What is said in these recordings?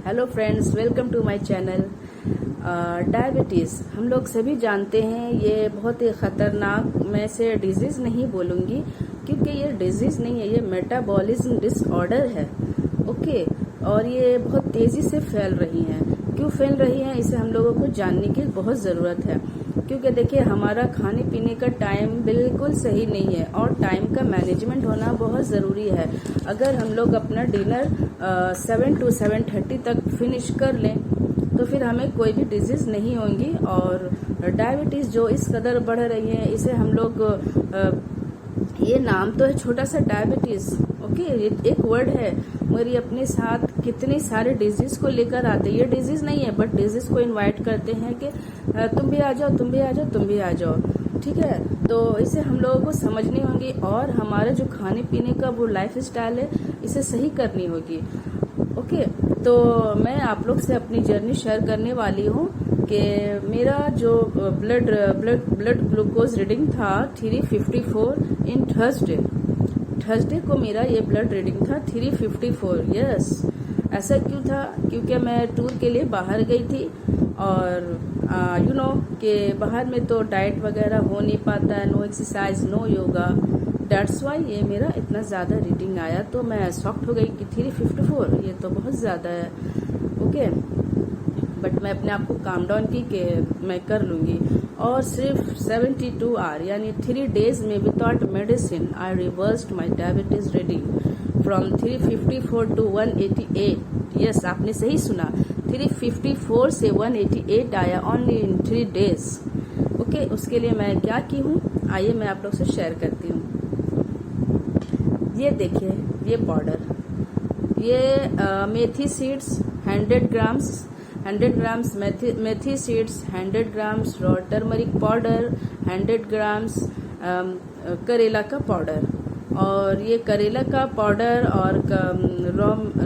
Hello friends, welcome to my channel. Diabetes हम लोग सभी जानते हैं, ये बहुत ही ख़तरनाक, मैं इसे डिजीज़ नहीं बोलूँगी क्योंकि ये डिजीज़ नहीं है, ये मेटाबॉलिज्म डिसऑर्डर है। ओके, और ये बहुत तेज़ी से फैल रही हैं। क्यों फैल रही हैं, इसे हम लोगों को जानने की बहुत ज़रूरत है। क्योंकि देखिए, हमारा खाने पीने का टाइम बिल्कुल सही नहीं है और टाइम का मैनेजमेंट होना बहुत ज़रूरी है। अगर हम लोग अपना डिनर 7 to 7:30 तक फिनिश कर लें तो फिर हमें कोई भी डिजीज़ नहीं होंगी। और डायबिटीज़ जो इस कदर बढ़ रही है, इसे हम लोग ये नाम तो है छोटा सा डायबिटीज़, ओके, एक वर्ड है, मगर ये अपने साथ कितने सारे डिजीज़ को लेकर आते हैं। ये डिजीज़ नहीं है, बट डिजीज़ को इनवाइट करते हैं कि तुम भी आ जाओ, तुम भी आ जाओ, तुम भी आ जाओ। ठीक है, तो इसे हम लोगों को समझनी होगी और हमारे जो खाने पीने का वो लाइफ स्टाइल है, इसे सही करनी होगी। ओके, तो मैं आप लोग से अपनी जर्नी शेयर करने वाली हूँ कि मेरा जो ब्लड ग्लूकोज रीडिंग था 354 इन थर्सडे को मेरा ये ब्लड रीडिंग था 354। यस, ऐसा क्यों था? क्योंकि मैं टूर के लिए बाहर गई थी और यू नो कि बाहर में तो डाइट वगैरह हो नहीं पाता है, no exercise, no yoga, that's why ये मेरा इतना ज़्यादा रीडिंग आया। तो मैं शॉक्ड हो गई कि 354 ये तो बहुत ज़्यादा है। ओके, बट मैं अपने आप को काम डाउन की कि मैं कर लूँगी। और सिर्फ 72 आवर यानी 3 days में without medicine I reversed my diabetes reading from 354 to 188। Yes, आपने सही सुना, 354 से 188 आया ओनली इन 3 days। ओके, उसके लिए मैं क्या की हूँ, आइए मैं आप लोग से शेयर करती हूँ। ये देखिए, ये पाउडर, ये मेथी सीड्स 100 ग्राम्स मेथी seeds, 100 grams raw turmeric powder, 100 grams करेला का पाउडर। और ये करेला का पाउडर और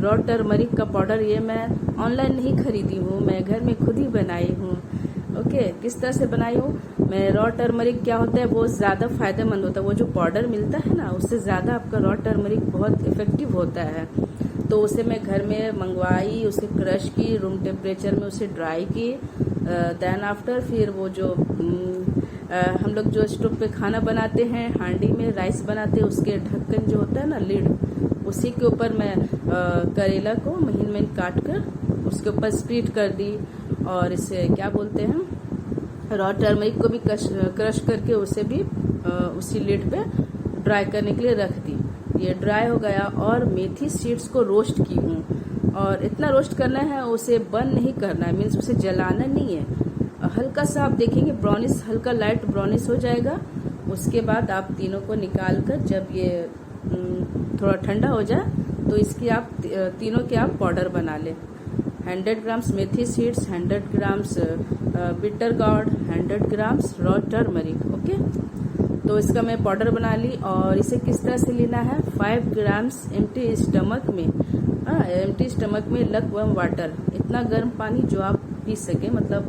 रॉ टर्मरिक का पाउडर ये मैं ऑनलाइन नहीं खरीदी हूँ, मैं घर में खुद ही बनाई हूँ। ओके, किस तरह से बनाई हूँ मैं? रॉ टर्मरिक क्या होता है, वो ज़्यादा फायदेमंद होता है। वो जो पाउडर मिलता है ना, उससे ज़्यादा आपका रॉ टर्मरिक बहुत इफेक्टिव होता है। तो उसे मैं घर में मंगवाई, उसे क्रश की, रूम टेम्परेचर में उसे ड्राई की, देन आफ्टर फिर वो जो हम लोग जो स्टोव पे खाना बनाते हैं, हांडी में राइस बनाते हैं, उसके ढक्कन जो होता है ना, लिड, उसी के ऊपर मैं करेला को महीन महीन काट कर उसके ऊपर स्प्लिट कर दी। और इसे क्या बोलते हैं, रॉ टर्मरिक को भी क्रश करके उसे भी उसी लिड पे ड्राई करने के लिए रख दी। ये ड्राई हो गया और मेथी सीड्स को रोस्ट की हूँ। और इतना रोस्ट करना है, उसे बर्न नहीं करना है, मीन्स उसे जलाना नहीं है। हल्का सा आप देखेंगे ब्राउनिश, हल्का लाइट ब्राउनिश हो जाएगा। उसके बाद आप तीनों को निकाल कर जब ये थोड़ा ठंडा हो जाए तो इसकी आप तीनों के आप पाउडर बना लें। 100 ग्राम्स मेथी seeds, 100 grams bitter gourd, 100 grams raw turmeric. Okay, तो इसका मैं पाउडर बना ली। और इसे किस तरह से लेना है, 5 ग्राम्स एम्प्टी स्टमक में लक वार्म वाटर, इतना गर्म पानी जो आप पी सके, मतलब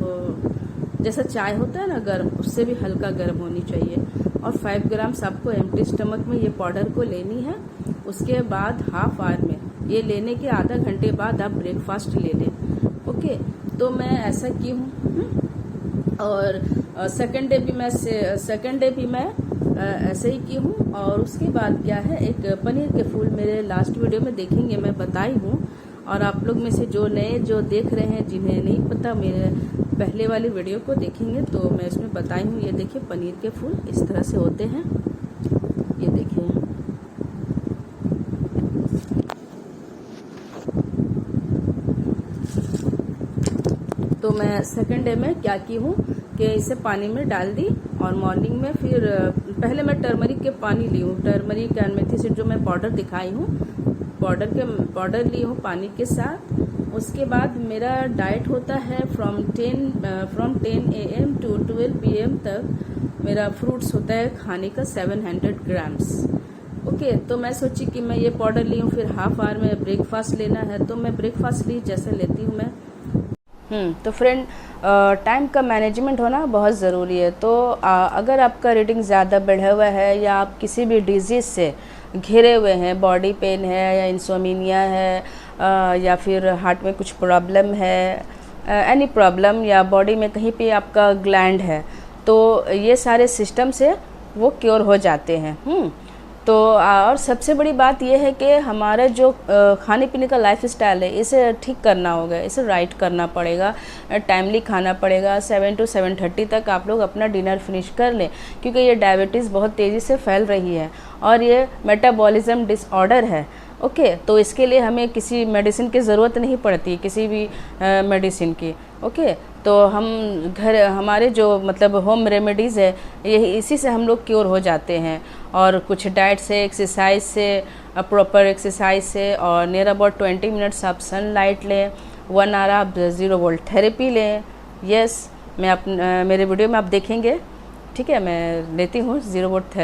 जैसा चाय होता है ना गर्म, उससे भी हल्का गर्म होनी चाहिए। और 5 ग्राम्स आपको एम्प्टी स्टमक में ये पाउडर को लेनी है। उसके बाद हाफ आवर में, ये लेने के आधा घंटे बाद आप ब्रेकफास्ट ले लें। ओके, तो मैं ऐसा की हूँ। और सेकंड डे भी मैं ऐसे ही की हूँ। और उसके बाद क्या है, एक पनीर के फूल मेरे लास्ट वीडियो में देखेंगे, मैं बताई हूँ। और आप लोग में से जो नए जो देख रहे हैं, जिन्हें नहीं पता, मेरे पहले वाली वीडियो को देखेंगे तो मैं इसमें बताई हूँ। ये देखिए, पनीर के फूल इस तरह से होते हैं, ये देखिए। तो मैं सेकंड डे में क्या की हूँ कि इसे पानी में डाल दी और मॉर्निंग में फिर पहले मैं टर्मरिक के पानी ली हूँ, टर्मरिक एंड मेथी सीड जो मैं पाउडर दिखाई हूँ, पाउडर ली हूँ पानी के साथ। उसके बाद मेरा डाइट होता है फ्रॉम 10 AM to 12 PM तक मेरा फ्रूट्स होता है खाने का 700 ग्राम्स। ओके, तो मैं सोची कि मैं ये पाउडर ली हूँ, फिर हाफ आवर में ब्रेकफास्ट लेना है, तो मैं ब्रेकफास्ट ली जैसे लेती हूँ मैं। तो फ्रेंड, टाइम का मैनेजमेंट होना बहुत ज़रूरी है। तो अगर आपका रीडिंग ज़्यादा बढ़ा हुआ है या आप किसी भी डिजीज़ से घिरे हुए हैं, बॉडी पेन है या इंसोमिनिया है, या फिर हार्ट में कुछ प्रॉब्लम है, एनी प्रॉब्लम, या बॉडी में कहीं पे आपका ग्लैंड है, तो ये सारे सिस्टम से वो क्योर हो जाते हैं। तो और सबसे बड़ी बात यह है कि हमारा जो खाने पीने का लाइफ स्टाइल है, इसे ठीक करना होगा, इसे राइट करना पड़ेगा, टाइमली खाना पड़ेगा। 7 to 7:30 तक आप लोग अपना डिनर फिनिश कर लें, क्योंकि ये डायबिटीज़ बहुत तेज़ी से फैल रही है और ये मेटाबॉलिज्म डिसऑर्डर है। ओके, तो इसके लिए हमें किसी मेडिसिन की ज़रूरत नहीं पड़ती, किसी भी मेडिसिन की। ओके, तो हम हमारे जो मतलब होम रेमेडीज़ है, यही इसी से हम लोग क्योर हो जाते हैं। और कुछ डाइट से, एक्सरसाइज से, प्रॉपर एक्सरसाइज से, और नियर अबाउट 20 मिनट्स आप सनलाइट लें, 1 आवर आप 0 वोल्ट थेरेपी लें। यस, मैं मेरे वीडियो में आप देखेंगे, ठीक है, मैं लेती हूँ 0 वोल्ट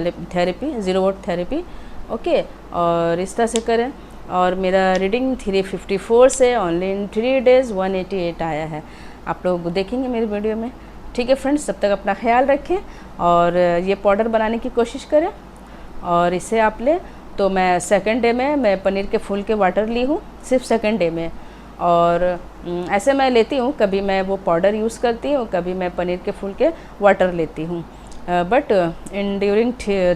थेरेपी। ओके, और इस तरह से करें। और मेरा रीडिंग 354 से ओनली इन 3 days 188 आया है। आप लोग देखेंगे मेरे वीडियो में। ठीक है फ्रेंड्स, तब तक अपना ख्याल रखें और ये पाउडर बनाने की कोशिश करें और इसे आप लें। तो मैं सेकंड डे में मैं पनीर के फूल के वाटर ली हूँ, सिर्फ सेकंड डे में। और ऐसे मैं लेती हूँ, कभी मैं वो पाउडर यूज़ करती हूँ, कभी मैं पनीर के फूल के वाटर लेती हूँ। बट इन ड्यूरिंग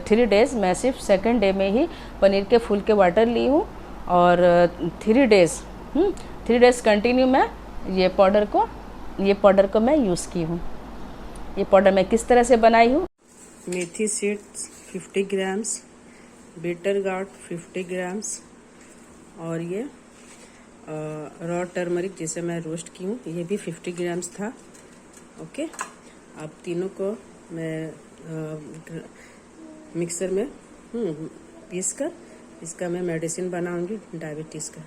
3 days मैं सिर्फ सेकंड डे में ही पनीर के फूल के वाटर ली हूँ। और 3 days कंटिन्यू मैं ये पाउडर को मैं यूज़ की हूँ। ये पाउडर मैं किस तरह से बनाई हूँ? मेथी seeds 50 grams, bitter gourd 50 grams, और ये रॉ टर्मरिक जिसे मैं रोस्ट की हूँ, ये भी 50 ग्राम्स था। ओके, अब तीनों को मैं मिक्सर में पीस कर इसका मैं मेडिसिन बनाऊंगी डायबिटीज़ का।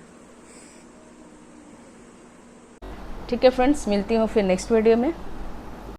ठीक है फ्रेंड्स, मिलती हूँ फिर नेक्स्ट वीडियो में।